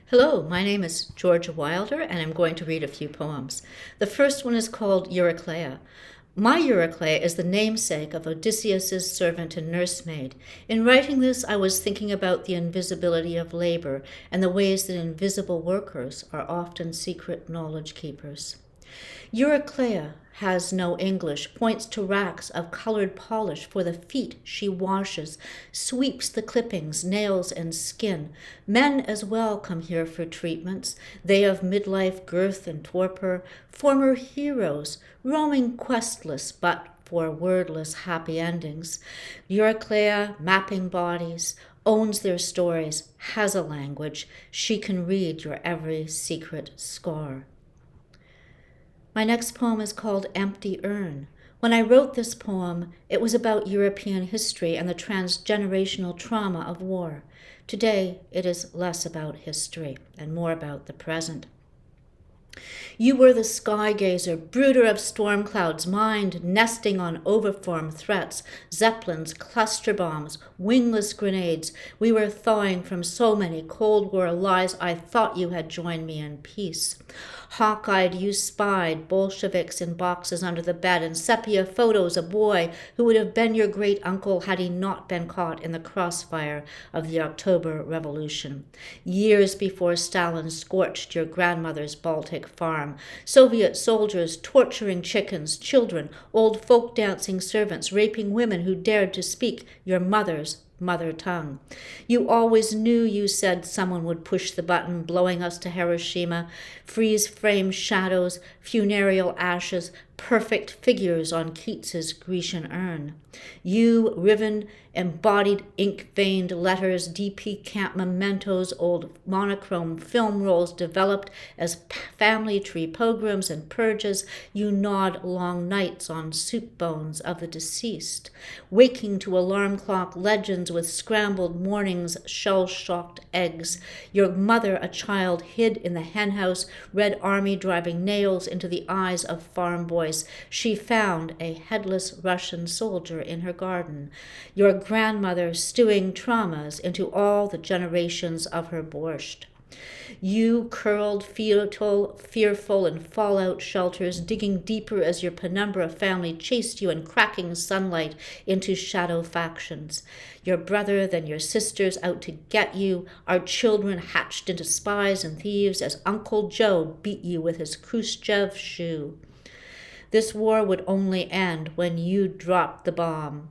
Hello, my name is Georgia Wilder, and I'm going to read a few poems. The first one is called Eurycleia. My Eurycleia is the namesake of Odysseus's servant and nursemaid. In writing this, I was thinking about the invisibility of labor and the ways that invisible workers are often secret knowledge keepers. Eurycleia has no English, points to racks of colored polish for the feet she washes, sweeps the clippings, nails, and skin. Men as well come here for treatments, they of midlife girth and torpor, former heroes, roaming questless but for wordless happy endings. Eurycleia, mapping bodies, owns their stories, has a language. She can read your every secret scar. My next poem is called Empty Urn. When I wrote this poem, it was about European history and the transgenerational trauma of war. Today, it is less about history and more about the present. You were the sky gazer, brooder of storm clouds, mind nesting on overformed threats, zeppelins, cluster bombs, wingless grenades. We were thawing from so many Cold War lies. I thought you had joined me in peace. Hawk-eyed, you spied Bolsheviks in boxes under the bed and sepia photos, a boy who would have been your great uncle had he not been caught in the crossfire of the October Revolution. Years before Stalin scorched your grandmother's Baltic farm, Soviet soldiers torturing chickens, children, old folk dancing servants, raping women who dared to speak your mother's mother tongue. You always knew, you said, someone would push the button, blowing us to Hiroshima, freeze-frame shadows, funereal ashes, perfect figures on Keats's Grecian urn. You, riven, embodied, ink-veined letters, DP camp mementos, old monochrome film rolls developed as family tree pogroms and purges. You gnawed long nights on soup bones of the deceased, waking to alarm clock legends with scrambled mornings, shell-shocked eggs. Your mother, a child, hid in the henhouse, Red Army driving nails into the eyes of farm boys. She found a headless Russian soldier in her garden. Your grandmother stewing traumas into all the generations of her borscht. You curled, fearful in fallout shelters, digging deeper as your penumbra family chased you in cracking sunlight into shadow factions. Your brother, then your sisters out to get you, our children hatched into spies and thieves as Uncle Joe beat you with his Khrushchev shoe. This war would only end when you dropped the bomb.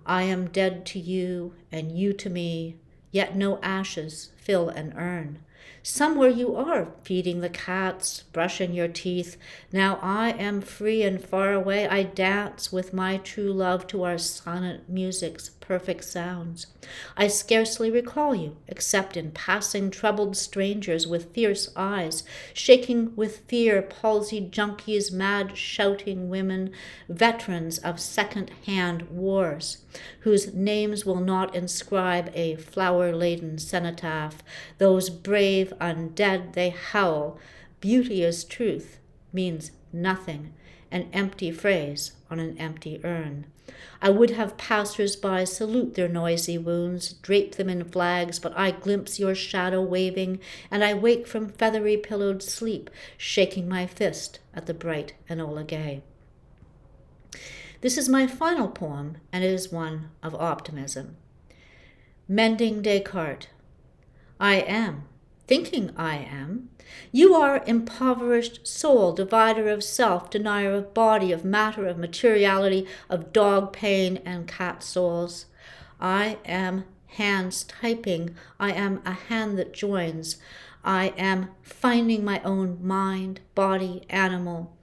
I am dead to you, and you to me, yet no ashes fill an urn. Somewhere you are, feeding the cats, brushing your teeth. Now I am free and far away. I dance with my true love to our sonnet music's perfect sounds. I scarcely recall you, except in passing troubled strangers with fierce eyes, shaking with fear palsied junkies, mad shouting women, veterans of second-hand wars, whose names will not inscribe a flower-laden cenotaph. Those brave undead, they howl. Beauty is truth means nothing, an empty phrase on an empty urn. I would have passers-by salute their noisy wounds, drape them in flags, but I glimpse your shadow waving, and I wake from feathery-pillowed sleep, shaking my fist at the bright Enola Gay. This is my final poem, and it is one of optimism. Mending Descartes. I am, thinking I am. You are impoverished soul, divider of self, denier of body, of matter, of materiality, of dog pain and cat souls. I am hands typing. I am a hand that joins. I am finding my own mind, body, animal.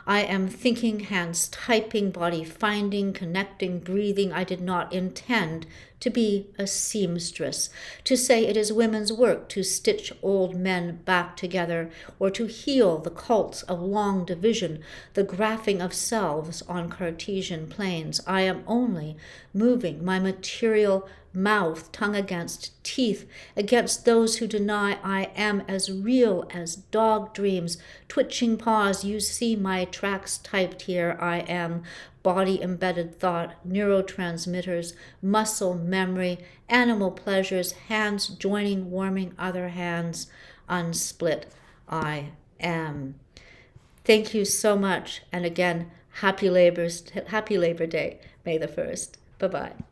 I am thinking, hands typing, body finding, connecting, breathing. I did not intend to be a seamstress, to say it is women's work to stitch old men back together, or to heal the cults of long division, the graphing of selves on Cartesian planes. I am only moving my material mouth, tongue against teeth, against those who deny I am as real as dog dreams. Twitching paws, you see my tracks typed here. I am body-embedded thought, neurotransmitters, muscle memory, animal pleasures, hands joining, warming other hands, unsplit I am. Thank you so much. And again, happy Labor Day, May the 1st. Bye-bye.